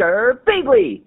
Girbeagly!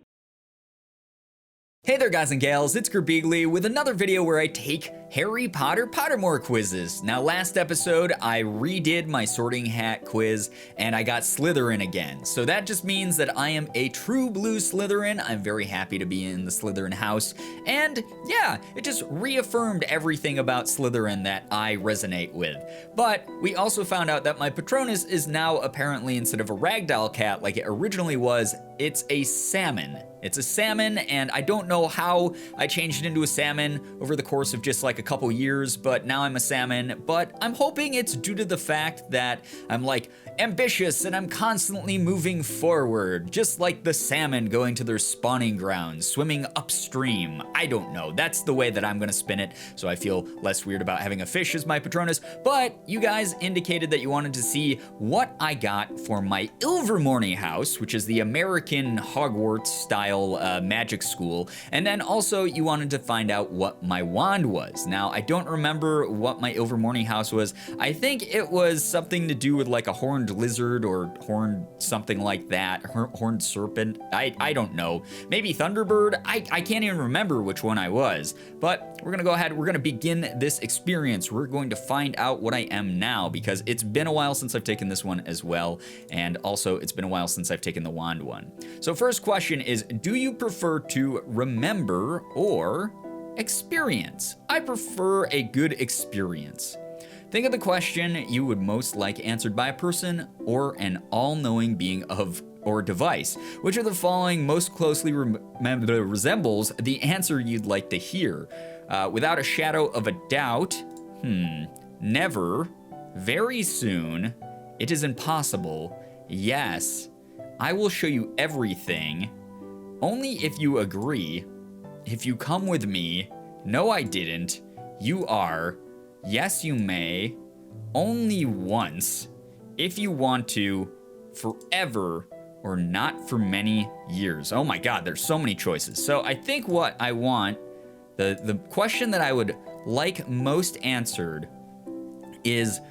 Hey there guys and gals, it's Girbeagly with another video where I take Harry Potter Pottermore quizzes. Now last episode I redid my sorting hat quiz and I got Slytherin again. So that just means that I am a true blue Slytherin. I'm very happy to be in the Slytherin house. And yeah, it just reaffirmed everything about Slytherin that I resonate with. But we also found out that my Patronus is now apparently, instead of a ragdoll cat like it originally was, it's a salmon. It's a salmon, and I don't know how I changed it into a salmon over the course of just like a couple years, but now I'm a salmon. But I'm hoping it's due to the fact that I'm like ambitious and I'm constantly moving forward, just like the salmon going to their spawning grounds, swimming upstream. I don't know. That's the way that I'm gonna spin it, so I feel less weird about having a fish as my Patronus. But you guys indicated that you wanted to see what I got for my Ilvermorny house, which is the American Hogwarts style magic school, and then also you wanted to find out what my wand was. Now I don't remember what my Ilvermorny house was. I think it was something to do with like a horned lizard or horned something like that, horned serpent. I don't know. Maybe Thunderbird. I can't even remember which one I was. But we're gonna go ahead. We're gonna begin this experience. We're going to find out what I am now, because it's been a while since I've taken this one as well, and also it's been a while since I've taken the wand one. So first question is, do you prefer to remember or experience? I prefer a good experience. Think of the question you would most like answered by a person or an all-knowing being of or device. Which of the following most closely resembles the answer you'd like to hear? Without a shadow of a doubt, never, very soon, it is impossible, yes, I will show you everything, only if you agree, if you come with me, no I didn't, you are, yes you may, only once, if you want to, forever, or not for many years. Oh my God, there's so many choices. So I think what I want, the question that I would like most answered is,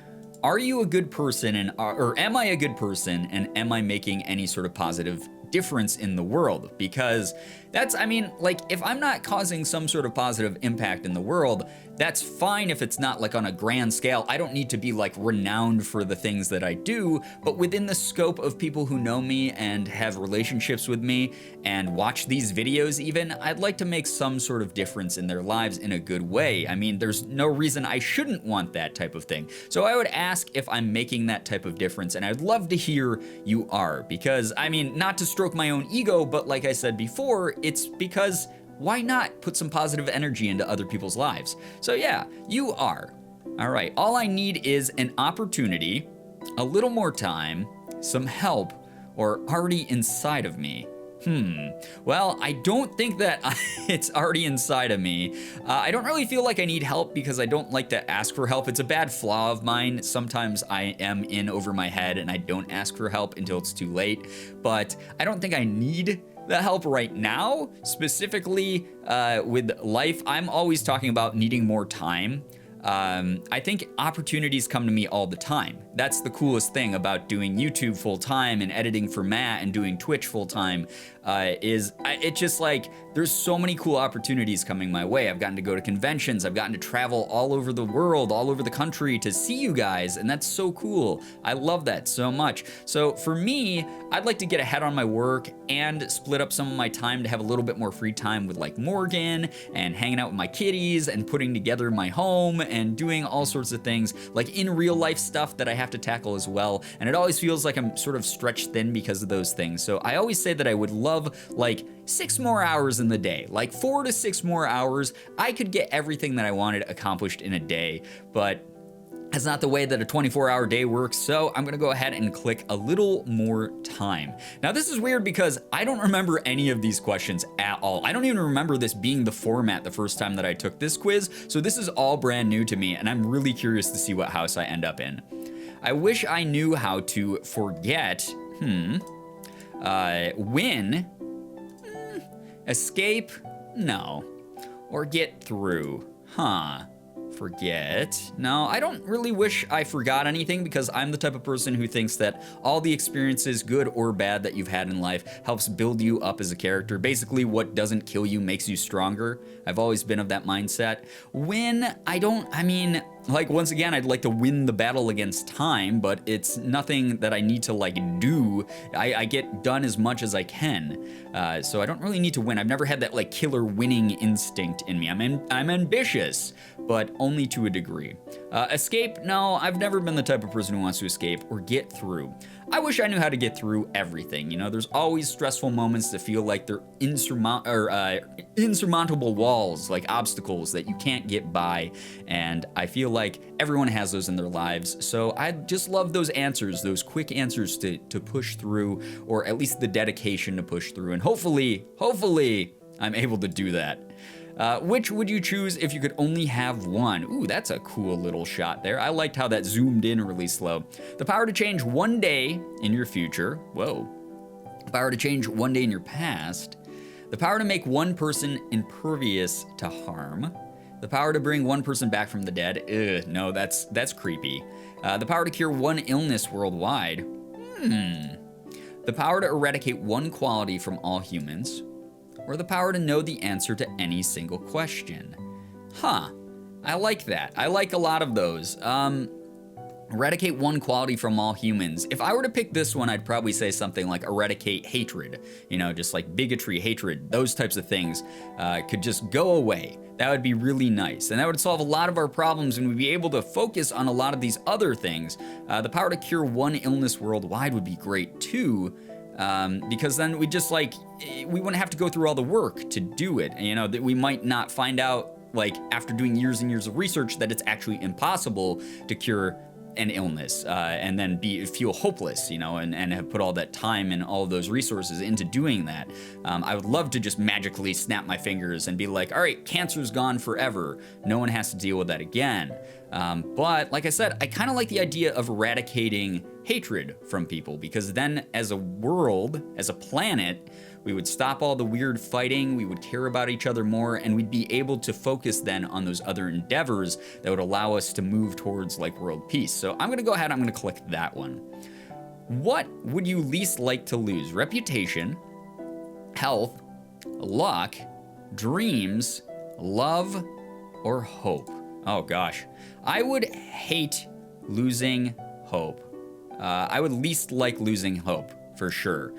are you a good person, or am I a good person, and am I making any sort of positive difference in the world? Because that's, I mean, like, if I'm not causing some sort of positive impact in the world, that's fine if it's not like on a grand scale. I don't need to be like renowned for the things that I do, but within the scope of people who know me and have relationships with me and watch these videos even, I'd like to make some sort of difference in their lives in a good way. I mean, there's no reason I shouldn't want that type of thing. So I would ask if I'm making that type of difference, and I'd love to hear you are, because, I mean, not to stroke my own ego, but like I said before, it's because why not put some positive energy into other people's lives? So yeah, you are. All right, all I need is an opportunity, a little more time, some help, or already inside of me. Well, I don't think that it's already inside of me. I don't really feel like I need help because I don't like to ask for help. It's a bad flaw of mine. Sometimes I am in over my head and I don't ask for help until it's too late. But I don't think I need the help right now. Specifically with life, I'm always talking about needing more time. I think opportunities come to me all the time. That's the coolest thing about doing YouTube full time and editing for Matt and doing Twitch full time, it's just like, there's so many cool opportunities coming my way. I've gotten to go to conventions, I've gotten to travel all over the world, all over the country to see you guys, and that's so cool. I love that so much. So for me, I'd like to get ahead on my work and split up some of my time to have a little bit more free time with like Morgan and hanging out with my kitties and putting together my home and doing all sorts of things like in real life stuff that I have to tackle as well. And it always feels like I'm sort of stretched thin because of those things. So I always say that I would love like 6 more hours in the day, like 4 to 6 more hours. I could get everything that I wanted accomplished in a day, but that's not the way that a 24-hour day works, so I'm gonna go ahead and click a little more time. Now this is weird because I don't remember any of these questions at all. I don't even remember this being the format the first time that I took this quiz, so this is all brand new to me, and I'm really curious to see what house I end up in. I wish I knew how to forget, win, escape, no, or get through, forget. No, I don't really wish I forgot anything because I'm the type of person who thinks that all the experiences, good or bad, that you've had in life helps build you up as a character. Basically, what doesn't kill you makes you stronger. I've always been of that mindset. Like, once again, I'd like to win the battle against time, but it's nothing that I need to, like, do. I get done as much as I can, so I don't really need to win. I've never had that, like, killer winning instinct in me. I'm ambitious, but only to a degree. Escape? No, I've never been the type of person who wants to escape or get through. I wish I knew how to get through everything. You know, there's always stressful moments that feel like they're insurmountable walls, like obstacles that you can't get by, and I feel like everyone has those in their lives, so I just love those answers, those quick answers to push through, or at least the dedication to push through, and hopefully, I'm able to do that. Which would you choose if you could only have one? Ooh, that's a cool little shot there. I liked how that zoomed in really slow. The power to change one day in your future. Whoa. The power to change one day in your past. The power to make one person impervious to harm. The power to bring one person back from the dead. Ugh, no, that's creepy. The power to cure one illness worldwide. The power to eradicate one quality from all humans. Or the power to know the answer to any single question. Huh, I like that. I like a lot of those. Eradicate one quality from all humans. If I were to pick this one, I'd probably say something like eradicate hatred. You know, just like bigotry, hatred, those types of things could just go away. That would be really nice. And that would solve a lot of our problems, and we'd be able to focus on a lot of these other things. The power to cure one illness worldwide would be great too. Because then we just we wouldn't have to go through all the work to do it. You know, that we might not find out, like, after doing years and years of research, that it's actually impossible to cure an illness, and then feel hopeless, you know, and have put all that time and all of those resources into doing that. I would love to just magically snap my fingers and be like, all right, cancer's gone forever. No one has to deal with that again. But like I said, I kind of like the idea of eradicating hatred from people, because then as a world, as a planet, we would stop all the weird fighting, we would care about each other more, and we'd be able to focus then on those other endeavors that would allow us to move towards, like, world peace. So I'm gonna go ahead, I'm gonna click that one. What would you least like to lose? Reputation, health, luck, dreams, love, or hope? Oh gosh. I would hate losing hope. I would least like losing hope, for sure.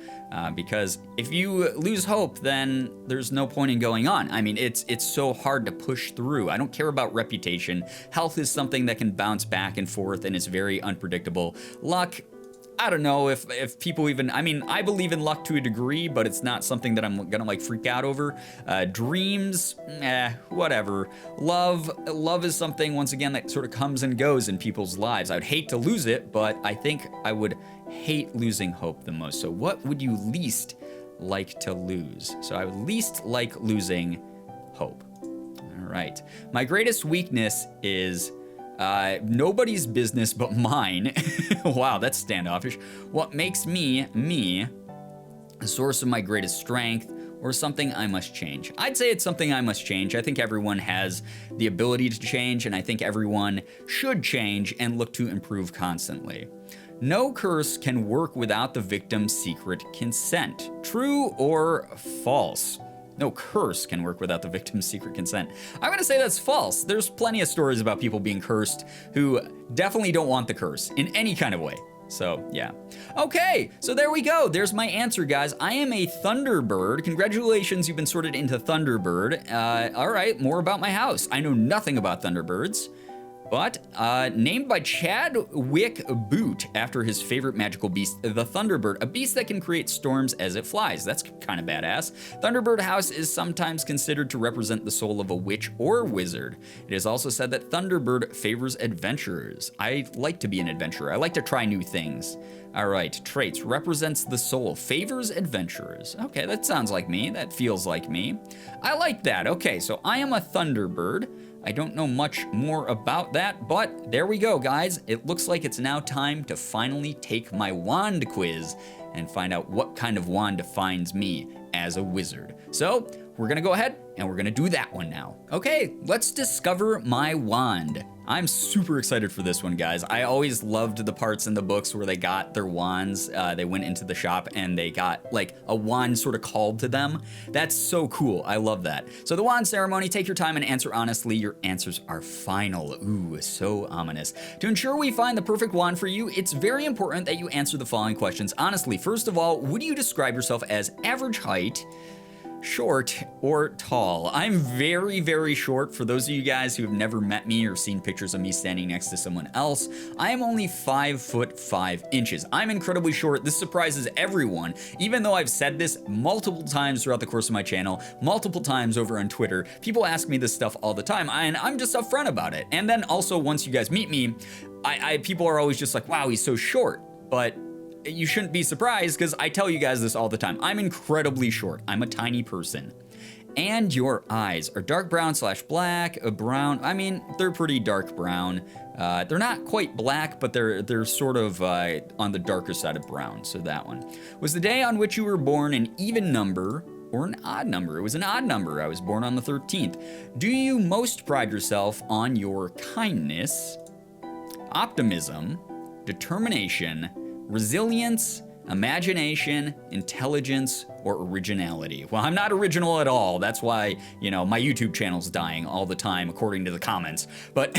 Because if you lose hope, then there's no point in going on. I mean, it's so hard to push through. I don't care about reputation. Health is something that can bounce back and forth, and it's very unpredictable. Luck, I don't know if people even, I mean, I believe in luck to a degree, but it's not something that I'm gonna, like, freak out over. Dreams, whatever. Love is something, once again, that sort of comes and goes in people's lives. I would hate to lose it, but I think I would hate losing hope the most. So what would you least like to lose? So I would least like losing hope. All right. My greatest weakness is nobody's business but mine. Wow, that's standoffish. What makes me, a source of my greatest strength, or something I must change? I'd say it's something I must change. I think everyone has the ability to change, and I think everyone should change and look to improve constantly. No curse can work without the victim's secret consent. True or false? No curse can work without the victim's secret consent. I'm gonna say that's false. There's plenty of stories about people being cursed who definitely don't want the curse in any kind of way. So, yeah. Okay, so there we go. There's my answer, guys. I am a Thunderbird. Congratulations, you've been sorted into Thunderbird. All right, more about my house. I know nothing about Thunderbirds. But named by Chadwick Boot after his favorite magical beast, the Thunderbird, a beast that can create storms as it flies. That's kind of badass. Thunderbird House is sometimes considered to represent the soul of a witch or wizard. It is also said that Thunderbird favors adventurers. I like to be an adventurer. I like to try new things. All right, traits. Represents the soul. Favors adventurers. Okay, that sounds like me. That feels like me. I like that. Okay, so I am a Thunderbird. I don't know much more about that, but there we go, guys. It looks like it's now time to finally take my wand quiz and find out what kind of wand defines me as a wizard. So we're gonna go ahead and we're gonna do that one now. Okay, let's discover my wand. I'm super excited for this one, guys. I always loved the parts in the books where they got their wands. They went into the shop and they got like a wand sort of called to them. That's so cool. I love that. So the wand ceremony, take your time and answer honestly. Your answers are final. Ooh, so ominous. To ensure we find the perfect wand for you, it's very important that you answer the following questions honestly. First of all, would you describe yourself as average height, short, or tall? I'm very, very short. For those of you guys who have never met me or seen pictures of me standing next to someone else, I am only 5'5". I'm incredibly short. This surprises everyone, even though I've said this multiple times throughout the course of my channel, multiple times over on Twitter. People ask me this stuff all the time, and I'm just upfront about it. And then also, once you guys meet me, people are always just like, wow, he's so short. But you shouldn't be surprised because I tell you guys this all the time. I'm incredibly short. I'm a tiny person. And your eyes are dark brown / black, brown. I mean, they're pretty dark brown. They're not quite black, but they're sort of on the darker side of brown. So that one. Was the day on which you were born an even number or an odd number? It was an odd number. I was born on the 13th. Do you most pride yourself on your kindness, optimism, determination, resilience, imagination, intelligence, or originality? Well, I'm not original at all. That's why, you know, my YouTube channel's dying all the time, according to the comments. But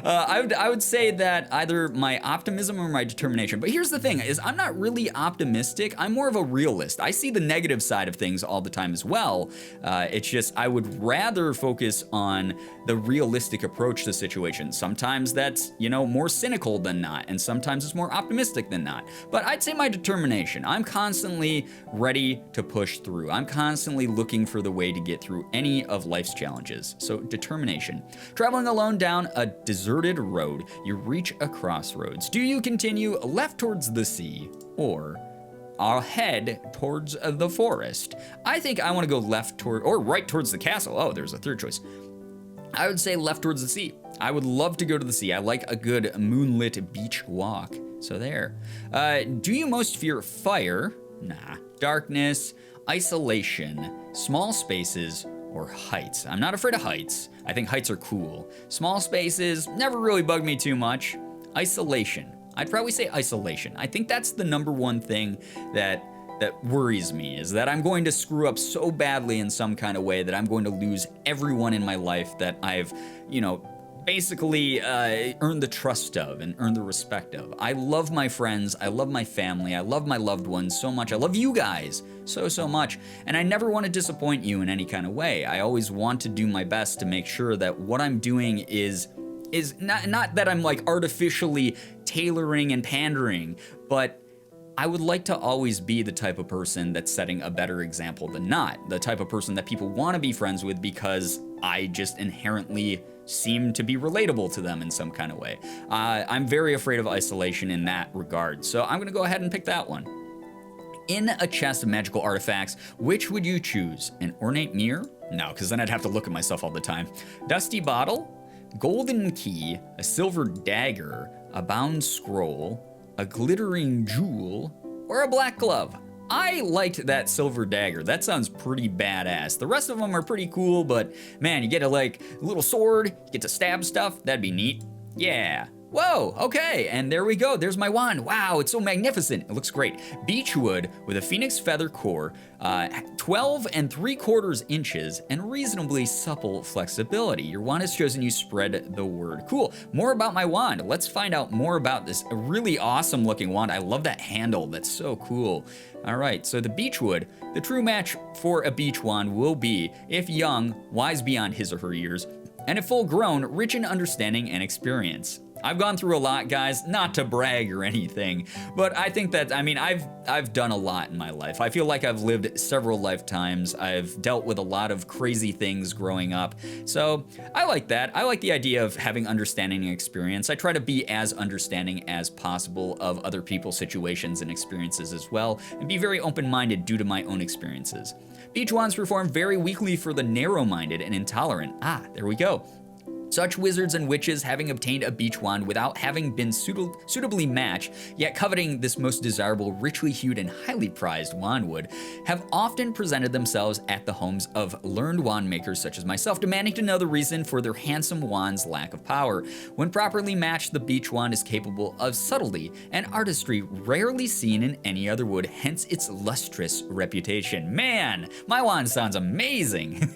I would say that either my optimism or my determination. But here's the thing, is I'm not really optimistic. I'm more of a realist. I see the negative side of things all the time as well. It's just I would rather focus on the realistic approach to situations. Sometimes that's, you know, more cynical than not, and sometimes it's more optimistic than not. But I'd say my determination. I'm constantly ready to push through. I'm constantly looking for the way to get through any of life's challenges. So determination. Traveling alone down a deserted road, you reach a crossroads. Do you continue left towards the sea or head towards the forest? I think I want to go left toward or right towards the castle. Oh, there's a third choice. I would say left towards the sea. I would love to go to the sea. I like a good moonlit beach walk. So there. Do you most fear fire? Nah. Darkness, isolation, small spaces, or heights? I'm not afraid of heights. I think heights are cool. Small spaces never really bug me too much. Isolation. I'd probably say isolation. I think that's the number one thing that worries me, is that I'm going to screw up so badly in some kind of way that I'm going to lose everyone in my life that I've, you know, basically earned the trust of and earned the respect of. I love my friends, I love my family, I love my loved ones so much. I love you guys so much, and I never want to disappoint you in any kind of way. I always want to do my best to make sure that what I'm doing is not that I'm like artificially tailoring and pandering, but I would like to always be the type of person that's setting a better example than not. The type of person that people want to be friends with because I just inherently seem to be relatable to them in some kind of way. I'm very afraid of isolation in that regard, so I'm gonna go ahead and pick that one. In a chest of magical artifacts, which would you choose? An ornate mirror? No, because then I'd have to look at myself all the time. Dusty bottle, golden key, a silver dagger, a bound scroll, a glittering jewel, or a black glove? I liked that silver dagger. That sounds pretty badass. The rest of them are pretty cool, but man, you get a like little sword, you get to stab stuff. That'd be neat. Yeah. Whoa, okay, and there we go. There's my wand. Wow, it's so magnificent. It looks great. Beechwood with a phoenix feather core, 12 3/4 inches, and reasonably supple flexibility. Your wand has chosen you spread the word. Cool. More about my wand. Let's find out more about this really awesome looking wand. I love that handle. That's so cool. All right, so the Beechwood, the true match for a beech wand will be, if young, wise beyond his or her years, and if full grown, rich in understanding and experience. I've gone through a lot, guys, not to brag or anything, but I think that, I mean, I've done a lot in my life. I feel like I've lived several lifetimes. I've dealt with a lot of crazy things growing up. So I like that. I like the idea of having understanding and experience. I try to be as understanding as possible of other people's situations and experiences as well, and be very open-minded due to my own experiences. Beech wands perform very weakly for the narrow-minded and intolerant. Ah, there we go. Such wizards and witches, having obtained a beach wand without having been suitably matched, yet coveting this most desirable, richly hued and highly prized wand wood, have often presented themselves at the homes of learned wand makers such as myself, demanding to know the reason for their handsome wand's lack of power. When properly matched, the beach wand is capable of subtlety and artistry rarely seen in any other wood, hence its lustrous reputation. Man, my wand sounds amazing.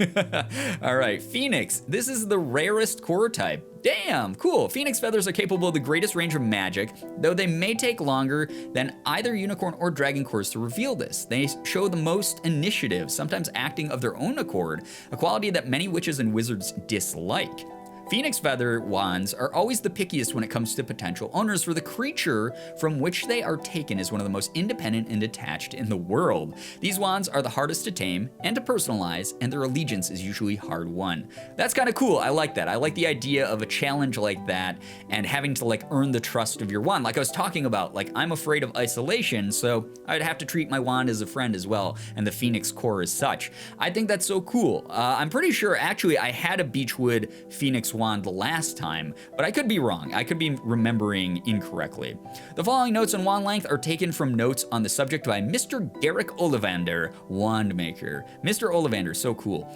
All right, Phoenix. This is the rarest core type. Damn, cool. Phoenix feathers are capable of the greatest range of magic, though they may take longer than either unicorn or dragon cores to reveal this. They show the most initiative, sometimes acting of their own accord, a quality that many witches and wizards dislike. Phoenix feather wands are always the pickiest when it comes to potential owners, for the creature from which they are taken is one of the most independent and detached in the world. These wands are the hardest to tame and to personalize, and their allegiance is usually hard won. That's kind of cool. I like that. I like the idea of a challenge like that and having to like earn the trust of your wand. Like I was talking about, like I'm afraid of isolation, so I'd have to treat my wand as a friend as well, and the Phoenix core as such. I think that's so cool. I'm pretty sure actually I had a beechwood Phoenix wand last time, but I could be wrong. I could be remembering incorrectly. The following notes on wand length are taken from notes on the subject by Mr. Garrick Ollivander, wand maker. Mr. Ollivander, so cool.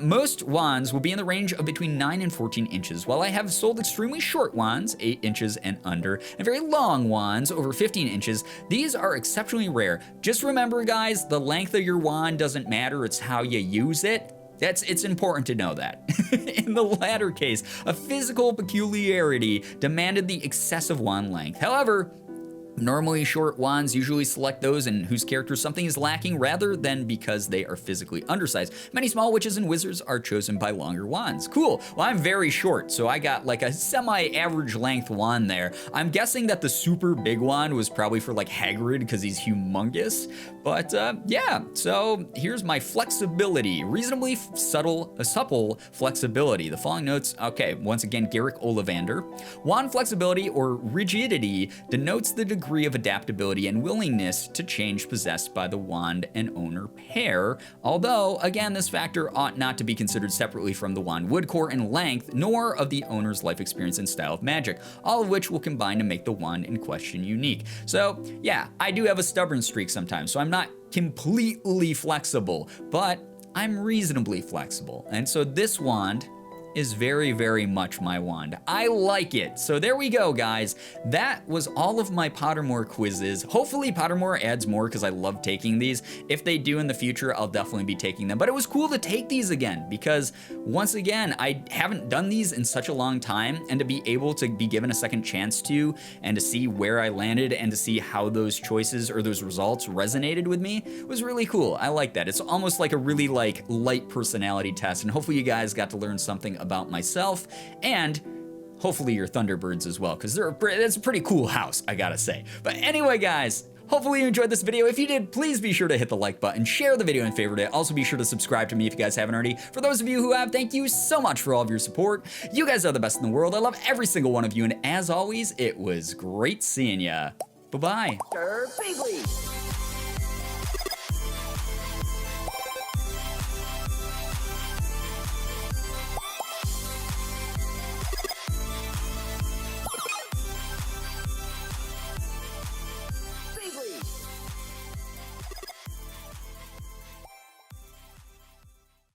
Most wands will be in the range of between 9 and 14 inches, while I have sold extremely short wands, 8 inches and under, and very long wands, over 15 inches. These are exceptionally rare. Just remember, guys, the length of your wand doesn't matter, it's how you use it. It's important to know that. In the latter case, a physical peculiarity demanded the excessive wand length. However, normally short wands usually select those in whose character something is lacking rather than because they are physically undersized. Many small witches and wizards are chosen by longer wands. Cool. Well, I'm very short, so I got like a semi-average length wand there. I'm guessing that the super big wand was probably for like Hagrid because he's humongous. But yeah, so here's my flexibility. Reasonably supple flexibility. The following notes, okay, once again, Garrick Ollivander. Wand flexibility or rigidity denotes the degree of adaptability and willingness to change possessed by the wand and owner pair, although, again, this factor ought not to be considered separately from the wand wood core and length, nor of the owner's life experience and style of magic, all of which will combine to make the wand in question unique. So, yeah, I do have a stubborn streak sometimes, so I'm not completely flexible, but I'm reasonably flexible. And so this wand is very, very much my wand. I like it. So there we go, guys. That was all of my Pottermore quizzes. Hopefully Pottermore adds more because I love taking these. If they do in the future, I'll definitely be taking them. But it was cool to take these again because, once again, I haven't done these in such a long time, and to be able to be given a second chance to, and to see where I landed and to see how those choices or those results resonated with me was really cool. I like that. It's almost like a really like light personality test, and hopefully you guys got to learn something about myself and hopefully your Thunderbirds as well, because it's a pretty cool house, I gotta say. But anyway, guys, hopefully you enjoyed this video. If you did, please be sure to hit the like button, share the video and favorite it. Also be sure to subscribe to me if you guys haven't already. For those of you who have, thank you so much for all of your support. You guys are the best in the world. I love every single one of you, and as always, it was great seeing ya. Bye-bye. Girbeagly.